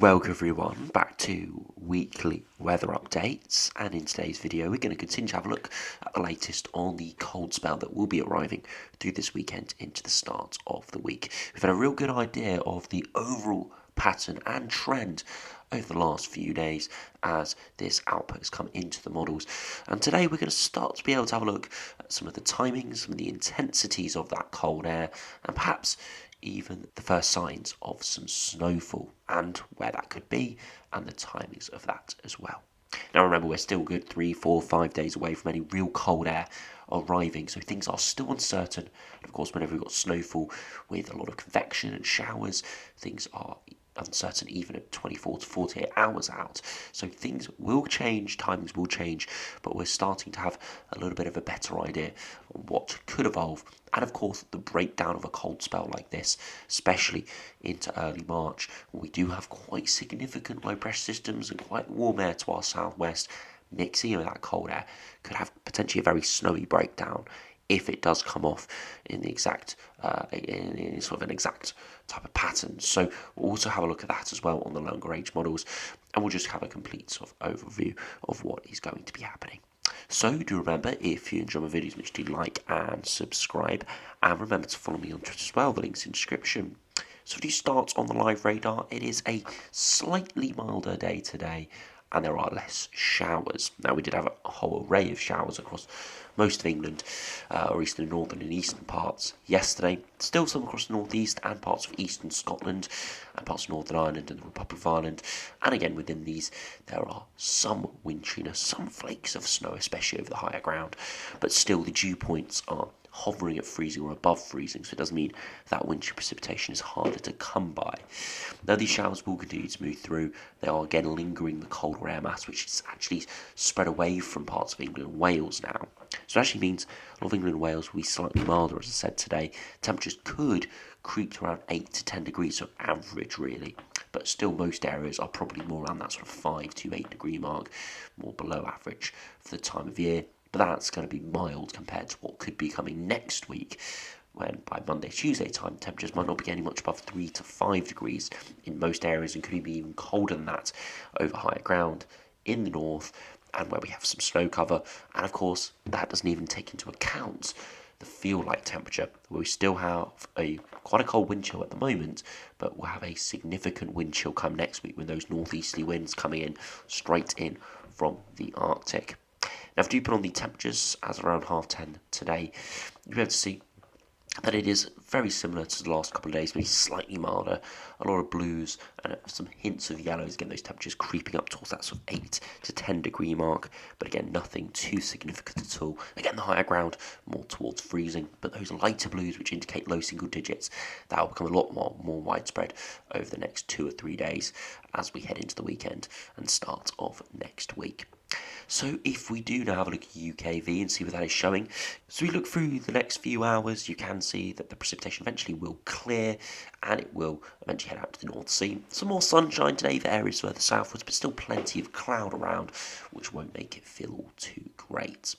Welcome everyone back to weekly weather updates, and in today's video we're going to continue to have a look at the latest on the cold spell that will be arriving through this weekend into the start of the week. We've had a real good idea of the overall pattern and trend over the last few days as this output has come into the models, and today we're going to start to be able to have a look at some of the timings, some of the intensities of that cold air, and perhaps even the first signs of some snowfall and where that could be and the timings of that as well. Now remember, we're still good 3, 4, 5 days away from any real cold air arriving, so things are still uncertain. And of course, whenever we've got snowfall with a lot of convection and showers, things are uncertain even at 24 to 48 hours out. So things will change, timings will change, but we're starting to have a little bit of a better idea on what could evolve. And of course, the breakdown of a cold spell like this, especially into early March, when we do have quite significant low pressure systems and quite warm air to our southwest, mixing with that cold air could have potentially a very snowy breakdown if it does come off in the exact, in sort of an exact type of pattern. So we'll also have a look at that as well on the longer range models, and we'll just have a complete sort of overview of what is going to be happening. So do remember, if you enjoy my videos, make sure to like and subscribe, and remember to follow me on Twitter as well, the link's in the description. So if you start on the live radar, it is a slightly milder day today, and there are less showers. Now, we did have a whole array of showers across most of England, or eastern, northern and eastern parts yesterday. Still some across the northeast and parts of eastern Scotland and parts of Northern Ireland and the Republic of Ireland. And again, within these, there are some winteriness, some flakes of snow, especially over the higher ground. But still, the dew points are hovering at freezing or above freezing, so it does mean that wintry precipitation is harder to come by. Now, these showers will continue to move through. They are again lingering the colder air mass, which is actually spread away from parts of England and Wales now. So it actually means a lot of England and Wales will be slightly milder, as I said today. Temperatures could creep to around 8 to 10 degrees, so average really. But still, most areas are probably more around that sort of 5 to 8 degree mark, more below average for the time of year. But that's going to be mild compared to what could be coming next week, when by Monday, Tuesday time, temperatures might not be getting much above 3 to 5 degrees in most areas, and could be even colder than that over higher ground in the north and where we have some snow cover. And of course, that doesn't even take into account the feel-like temperature, where we still have quite a cold wind chill at the moment, but we'll have a significant wind chill come next week with those northeasterly winds coming in straight in from the Arctic. Now, if you do put on the temperatures as around 10:30 today, you'll be able to see that it is very similar to the last couple of days, maybe slightly milder, a lot of blues and some hints of yellows. Again, those temperatures creeping up towards that sort of 8 to 10 degree mark, but again, nothing too significant at all. Again, the higher ground more towards freezing, but those lighter blues, which indicate low single digits, that will become a lot more widespread over the next 2 or 3 days as we head into the weekend and start of next week. So if we do now have a look at UKV and see what that is showing, so we look through the next few hours, you can see that the precipitation eventually will clear and it will eventually head out to the North Sea. Some more sunshine today for areas further southwards, but still plenty of cloud around, which won't make it feel all too great.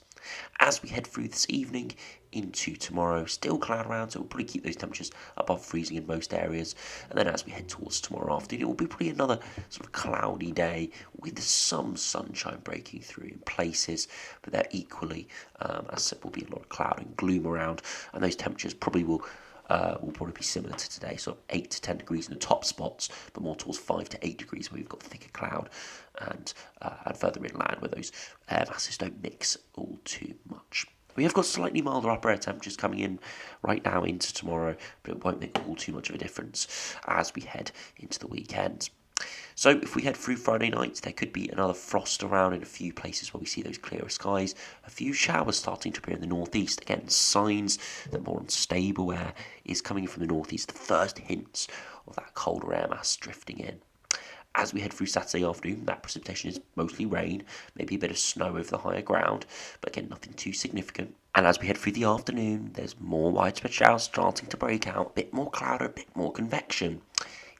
As we head through this evening into tomorrow, still cloud around, so we'll probably keep those temperatures above freezing in most areas. And then as we head towards tomorrow afternoon, it will be probably another sort of cloudy day with some sunshine breaking through in places, but they're equally, as I said, will be a lot of cloud and gloom around, and those temperatures probably will probably be similar to today, so 8 to 10 degrees in the top spots, but more towards 5 to 8 degrees where we've got thicker cloud, and further inland where those air masses don't mix all too much. We have got slightly milder upper air temperatures coming in right now into tomorrow, but it won't make all too much of a difference as we head into the weekend. So if we head through Friday night, there could be another frost around in a few places where we see those clearer skies. A few showers starting to appear in the northeast. Again, signs that more unstable air is coming from the northeast. The first hints of that colder air mass drifting in. As we head through Saturday afternoon, that precipitation is mostly rain, maybe a bit of snow over the higher ground, but again, nothing too significant. And as we head through the afternoon, there's more widespread showers starting to break out, a bit more cloud, a bit more convection.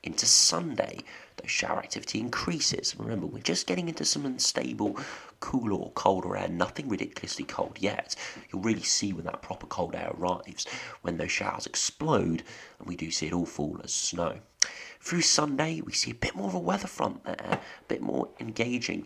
Into Sunday, those shower activity increases. Remember, we're just getting into some unstable, cooler or colder air, nothing ridiculously cold yet. You'll really see when that proper cold air arrives, when those showers explode, and we do see it all fall as snow. Through Sunday, we see a bit more of a weather front there, a bit more engaging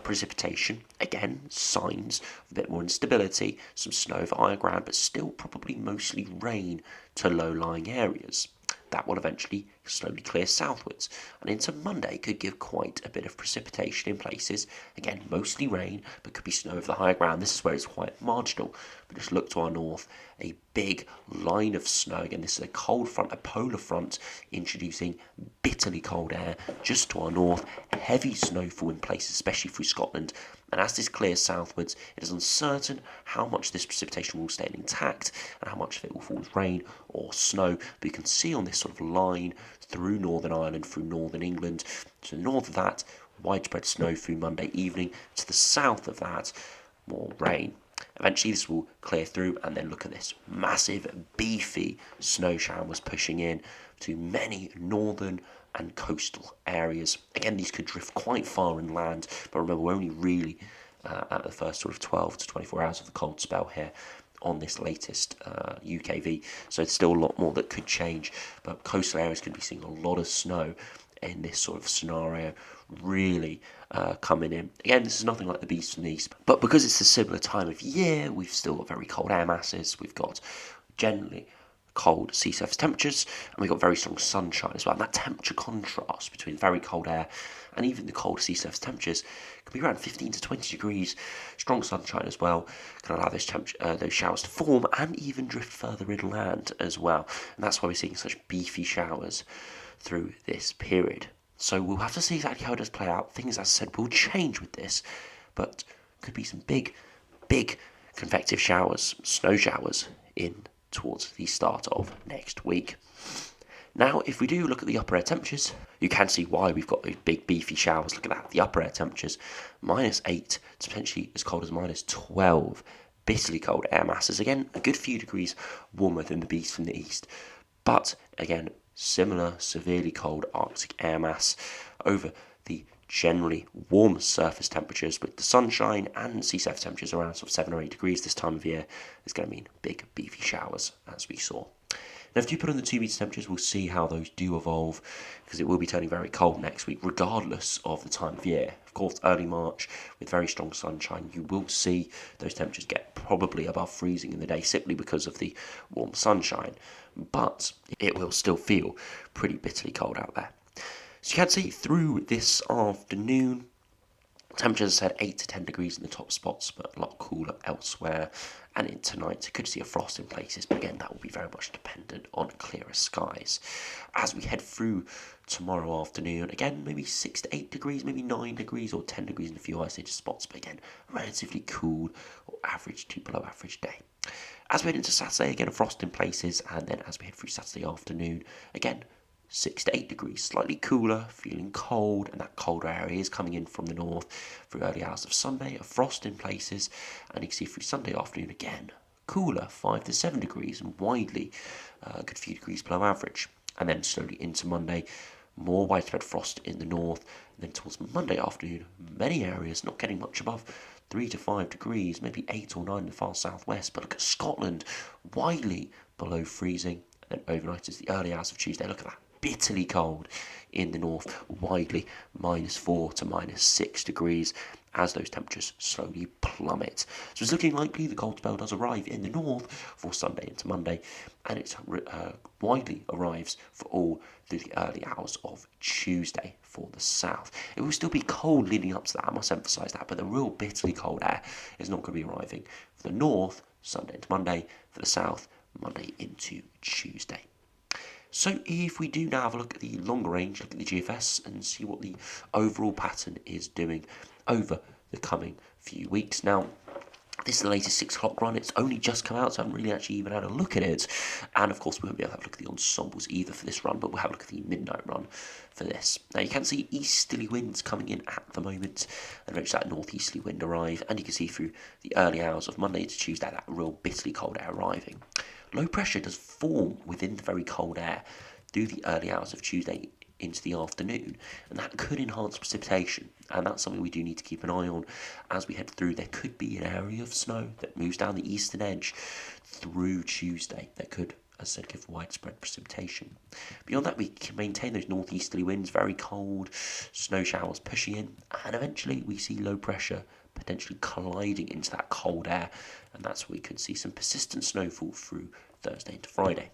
precipitation. Again, signs of a bit more instability, some snow over higher ground, but still probably mostly rain to low-lying areas. That will eventually slowly clear southwards, and into Monday could give quite a bit of precipitation in places. Again, mostly rain, but could be snow over the higher ground. This is where it's quite marginal. But just look to our north, a big line of snow. Again, this is a cold front, a polar front, introducing bitterly cold air just to our north. Heavy snowfall in places, especially through Scotland. And as this clears southwards, it is uncertain how much this precipitation will stay intact and how much of it will fall as rain or snow. But you can see on this sort of line through Northern Ireland, through Northern England, to the north of that, widespread snow through Monday evening. To the south of that, more rain. Eventually this will clear through, and then look at this massive, beefy snow showers pushing in to many northern and coastal areas. Again, these could drift quite far inland, but remember, we're only really at the first sort of 12 to 24 hours of the cold spell here on this latest UKV, so it's still a lot more that could change, but coastal areas could be seeing a lot of snow in this sort of scenario really coming in. Again, this is nothing like the beast from the east, but because it's a similar time of year, we've still got very cold air masses, we've got generally cold sea surface temperatures, and we've got very strong sunshine as well. And that temperature contrast between very cold air and even the cold sea surface temperatures can be around 15 to 20 degrees. Strong sunshine as well can allow those showers to form and even drift further inland as well. And that's why we're seeing such beefy showers through this period. So we'll have to see exactly how it does play out. Things, as I said, will change with this, but could be some big convective showers, snow showers in towards the start of next week. Now, if we do look at the upper air temperatures, you can see why we've got those big beefy showers. Look at that, the upper air temperatures, -8 to potentially as cold as -12. Bitterly cold air masses. Again, a good few degrees warmer than the beast from the east. But again, similar severely cold Arctic air mass over the generally warm surface temperatures, with the sunshine and sea surface temperatures around sort of 7 or 8 degrees this time of year is going to mean big beefy showers, as we saw. Now, if you put on the 2 meter temperatures, we'll see how those do evolve, because it will be turning very cold next week, regardless of the time of year. Of course, early March, with very strong sunshine, you will see those temperatures get probably above freezing in the day, simply because of the warm sunshine. But it will still feel pretty bitterly cold out there. So you can see through this afternoon, temperatures, as I said, 8 to 10 degrees in the top spots, but a lot cooler elsewhere. And in tonight, you could see a frost in places, but again, that will be very much dependent on clearer skies. As we head through tomorrow afternoon, again, maybe 6 to 8 degrees, maybe 9 degrees or 10 degrees in a few isolated spots, but again, relatively cool or average to below average day. As we head into Saturday, again, a frost in places, and then as we head through Saturday afternoon, again, 6 to 8 degrees, slightly cooler, feeling cold, and that colder area is coming in from the north through early hours of Sunday, a frost in places, and you can see through Sunday afternoon again, cooler, 5 to 7 degrees, and widely a good few degrees below average. And then slowly into Monday, more widespread frost in the north, and then towards Monday afternoon, many areas not getting much above 3 to 5 degrees, maybe 8 or 9 in the far southwest, but look at Scotland, widely below freezing, and then overnight is the early hours of Tuesday, look at that. Bitterly cold in the north, widely -4 to -6 degrees as those temperatures slowly plummet. So it's looking likely the cold spell does arrive in the north for Sunday into Monday, and it widely arrives for all through the early hours of Tuesday for the south. It will still be cold leading up to that, I must emphasise that, but the real bitterly cold air is not going to be arriving for the north Sunday into Monday, for the south Monday into Tuesday. So if we do now have a look at the longer range, look at the GFS and see what the overall pattern is doing over the coming few weeks. Now, this is the latest 6 o'clock run. It's only just come out, so I haven't really actually even had a look at it. And of course, we won't be able to have a look at the ensembles either for this run, but we'll have a look at the midnight run for this. Now, you can see easterly winds coming in at the moment, and eventually that northeasterly wind arrive. And you can see through the early hours of Monday to Tuesday that real bitterly cold air arriving. Low pressure does form within the very cold air through the early hours of Tuesday into the afternoon, and that could enhance precipitation, and that's something we do need to keep an eye on as we head through. There could be an area of snow that moves down the eastern edge through Tuesday that could as I said, give widespread precipitation. Beyond that, we can maintain those northeasterly winds, very cold, snow showers pushing in, and eventually we see low pressure potentially colliding into that cold air, and that's where we could see some persistent snowfall through Thursday into Friday.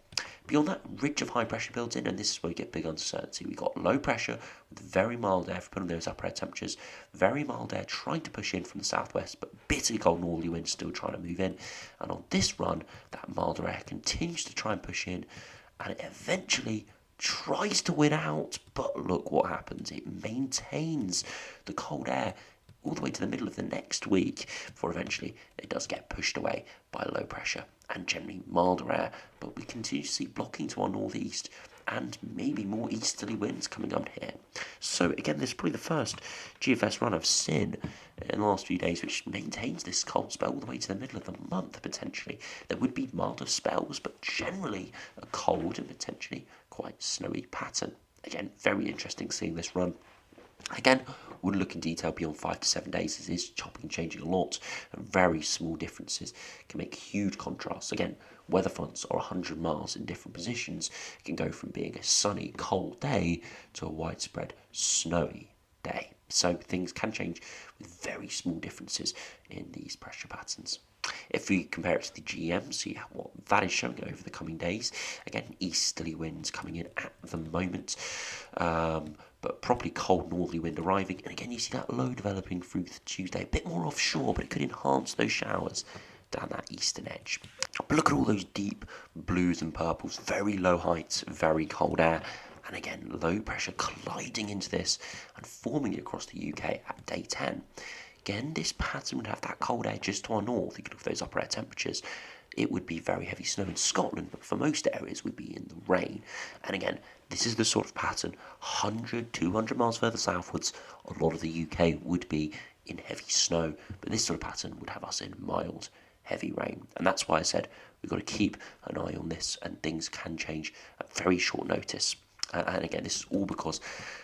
Beyond that, ridge of high pressure builds in, and this is where we get big uncertainty. We've got low pressure with very mild air, if we put on those upper air temperatures, very mild air trying to push in from the southwest, but bitterly cold northerly winds still trying to move in. And on this run, that milder air continues to try and push in, and it eventually tries to win out, but look what happens. It maintains the cold air all the way to the middle of the next week before eventually it does get pushed away by low pressure and generally milder air, but we continue to see blocking to our northeast and maybe more easterly winds coming up here. So again, this is probably the first GFS run I've seen in the last few days which maintains this cold spell all the way to the middle of the month potentially. There would be milder spells, but generally a cold and potentially quite snowy pattern. Again, very interesting seeing this run. Again, wouldn't look in detail beyond 5 to 7 days. It is chopping and changing a lot, and very small differences can make huge contrasts. Again, weather fronts are 100 miles in different positions. It can go from being a sunny, cold day to a widespread snowy day. So things can change with very small differences in these pressure patterns. If we compare it to the GM, see what that is showing over the coming days. Again, easterly winds coming in at the moment, but probably cold northerly wind arriving. And again, you see that low developing through Tuesday, a bit more offshore, but it could enhance those showers down that eastern edge. But look at all those deep blues and purples, very low heights, very cold air. And again, low pressure colliding into this and forming it across the UK at day 10. Again, this pattern would have that cold air just to our north. You could look at those upper air temperatures. It would be very heavy snow in Scotland, but for most areas we'd be in the rain. And again, this is the sort of pattern 100, 200 miles further southwards, a lot of the UK would be in heavy snow, but this sort of pattern would have us in mild, heavy rain. And that's why I said we've got to keep an eye on this, and things can change at very short notice. And again, this is all because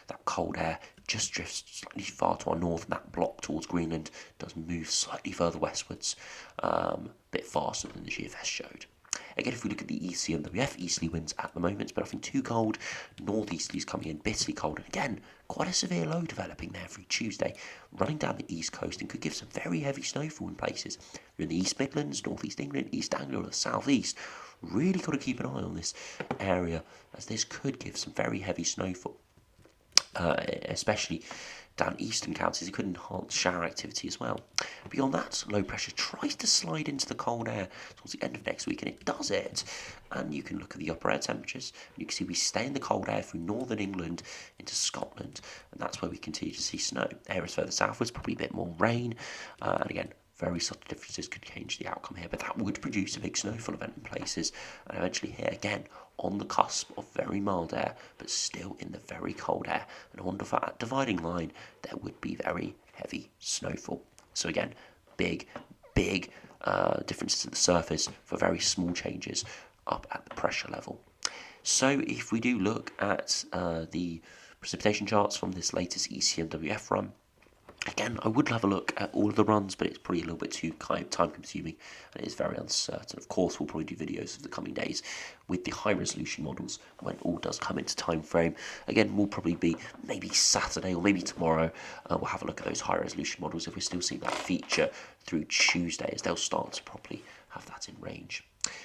that cold air just drifts slightly far to our north, and that block towards Greenland does move slightly further westwards, a bit faster than the GFS showed. Again, if we look at the ECMWF, easterly winds at the moment, but often too cold, northeasterlies coming in bitterly cold, and again, quite a severe low developing there through Tuesday, running down the east coast and could give some very heavy snowfall in places. You're in the East Midlands, northeast England, East Anglia, or the southeast. Really got to keep an eye on this area, as this could give some very heavy snowfall, especially down eastern counties. It could enhance shower activity as well. Beyond that, low pressure tries to slide into the cold air towards the end of next week, and it does it. And you can look at the upper air temperatures, and you can see we stay in the cold air through northern England into Scotland, and that's where we continue to see snow. Areas further southwards, probably a bit more rain, and again, very subtle differences could change the outcome here, but that would produce a big snowfall event in places, and eventually here again on the cusp of very mild air, but still in the very cold air. And I wonder if at that dividing line there would be very heavy snowfall. So again, big differences at the surface for very small changes up at the pressure level. So if we do look at the precipitation charts from this latest ECMWF run, again, I would have a look at all of the runs, but it's probably a little bit too time consuming, and it is very uncertain. Of course, we'll probably do videos of the coming days with the high resolution models when all does come into time frame. Again, we'll probably be maybe Saturday or maybe tomorrow. We'll have a look at those high resolution models if we're still seeing that feature through Tuesday, as they'll start to properly have that in range.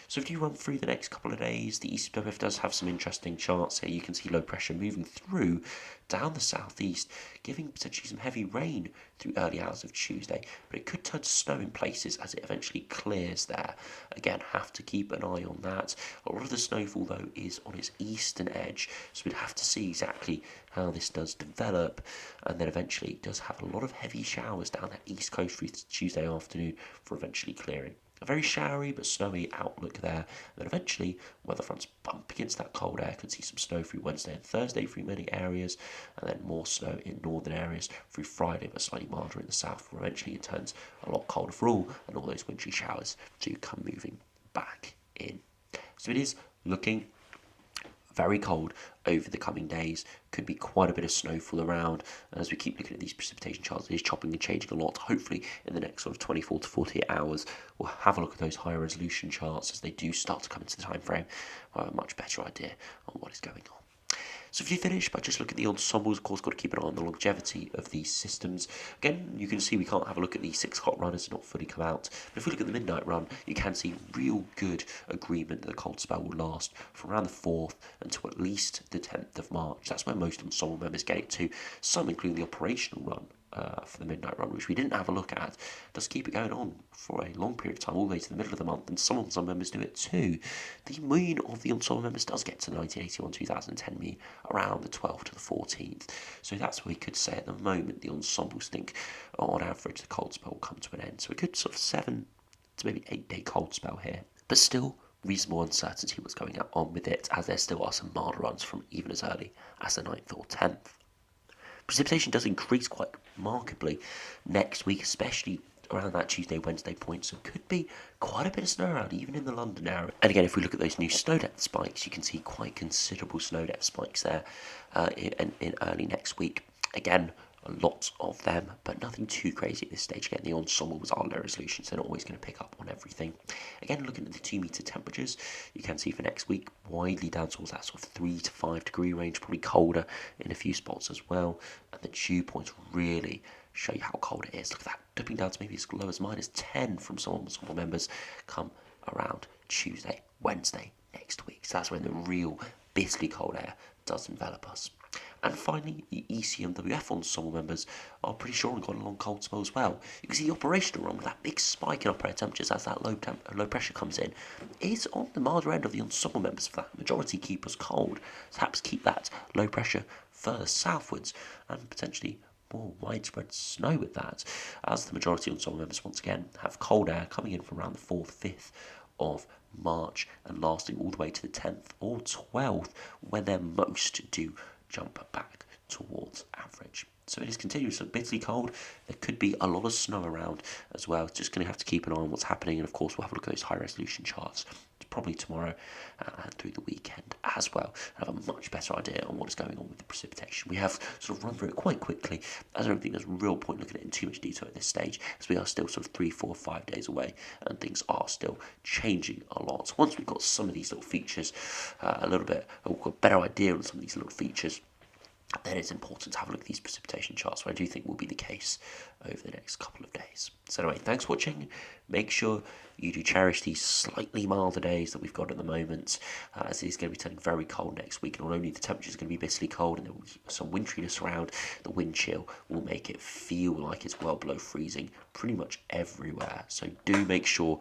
So if you run through the next couple of days, the ECMWF does have some interesting charts here. You can see low pressure moving through down the southeast, giving potentially some heavy rain through early hours of Tuesday, but it could turn to snow in places as it eventually clears there. Again, have to keep an eye on that. A lot of the snowfall, though, is on its eastern edge, so we'd have to see exactly how this does develop, and then eventually it does have a lot of heavy showers down that east coast through Tuesday afternoon for eventually clearing. A very showery but snowy outlook there, and then eventually weather fronts bump against that cold air. Could see some snow through Wednesday and Thursday through many areas, and then more snow in northern areas through Friday, but slightly milder in the south, where eventually it turns a lot colder for all, and all those wintry showers do come moving back in. So it is looking very cold over the coming days. Could be quite a bit of snowfall around. And as we keep looking at these precipitation charts, it is chopping and changing a lot. Hopefully in the next sort of 24 to 48 hours, we'll have a look at those higher resolution charts as they do start to come into the time frame. We'll have a much better idea on what is going on. So if you finish by just looking at the ensembles, of course, got to keep an eye on the longevity of these systems. Again, you can see we can't have a look at the 6 o'clock run as it's not fully come out. But if we look at the midnight run, you can see real good agreement that the cold spell will last from around the 4th until at least the 10th of March. That's where most ensemble members get it to, some including the operational run. For the midnight run, which we didn't have a look at, does keep it going on for a long period of time, all the way to the middle of the month, and some members do it too. The mean of the ensemble members does get to 1981-2010 mean around the 12th to the 14th, so that's what we could say at the moment. The ensembles think on average the cold spell will come to an end, so a good sort of 7 to maybe 8 day cold spell here, but still reasonable uncertainty what's going on with it, as there still are some milder runs from even as early as the 9th or 10th. Precipitation does increase quite markedly next week, especially around that Tuesday, Wednesday point, so could be quite a bit of snow around, even in the London area. And again, if we look at those new snow depth spikes, you can see quite considerable snow depth spikes there in early next week. Again, a lot of them, but nothing too crazy at this stage. Again, the ensembles are low resolution, so they're not always going to pick up on everything. Again, looking at the 2 metre temperatures, you can see for next week, widely down towards that sort of 3 to 5 degree range, probably colder in a few spots as well. And the dew points really show you how cold it is. Look at that, dipping down to maybe as low as -10 from some ensemble members come around Tuesday, Wednesday next week. So that's when the real bitterly cold air does envelop us. And finally, the ECMWF ensemble members are pretty sure and got a long cold spell as well. You can see the operational run with that big spike in operator temperatures as that low pressure comes in is on the milder end of the ensemble members for that. Majority keep us cold, perhaps keep that low pressure further southwards and potentially more widespread snow with that, as the majority of ensemble members once again have cold air coming in from around the 4th, 5th of March and lasting all the way to the 10th or 12th, when they're most do jump back towards average. So it is continuously bitterly cold. There could be a lot of snow around as well. Just going to have to keep an eye on what's happening, and of course we'll have a look at those high resolution charts probably tomorrow and through the weekend as well. Have a much better idea on what is going on with the precipitation. We have sort of run through it quite quickly, as I don't think there's real point looking at it in too much detail at this stage, as we are still sort of 3, 4, 5 days away, and things are still changing a lot. So once we've got some of these little features a little bit, we've got a better idea on some of these little features, then it's important to have a look at these precipitation charts, which I do think will be the case over the next couple of days. So anyway, thanks for watching. Make sure you do cherish these slightly milder days that we've got at the moment, as it is going to be turning very cold next week, and not only the temperature is going to be bitterly cold and there will be some winteriness around, the wind chill will make it feel like it's well below freezing pretty much everywhere. So do make sure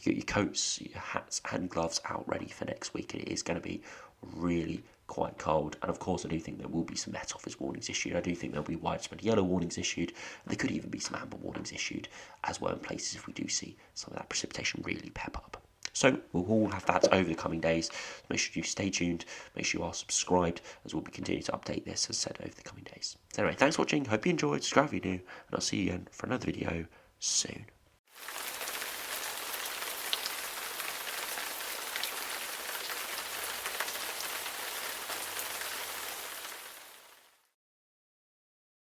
you get your coats, your hats and gloves out ready for next week. It is going to be really quite cold, and of course I do think there will be some Met Office warnings issued. I do think there'll be widespread yellow warnings issued, and there could even be some amber warnings issued as well in places if we do see some of that precipitation really pep up. So we'll all have that over the coming days. Make sure you stay tuned, make sure you are subscribed, as we'll be continuing to update this, as said, over the coming days. So anyway, thanks for watching, hope you enjoyed, subscribe if you do, and I'll see you again for another video soon.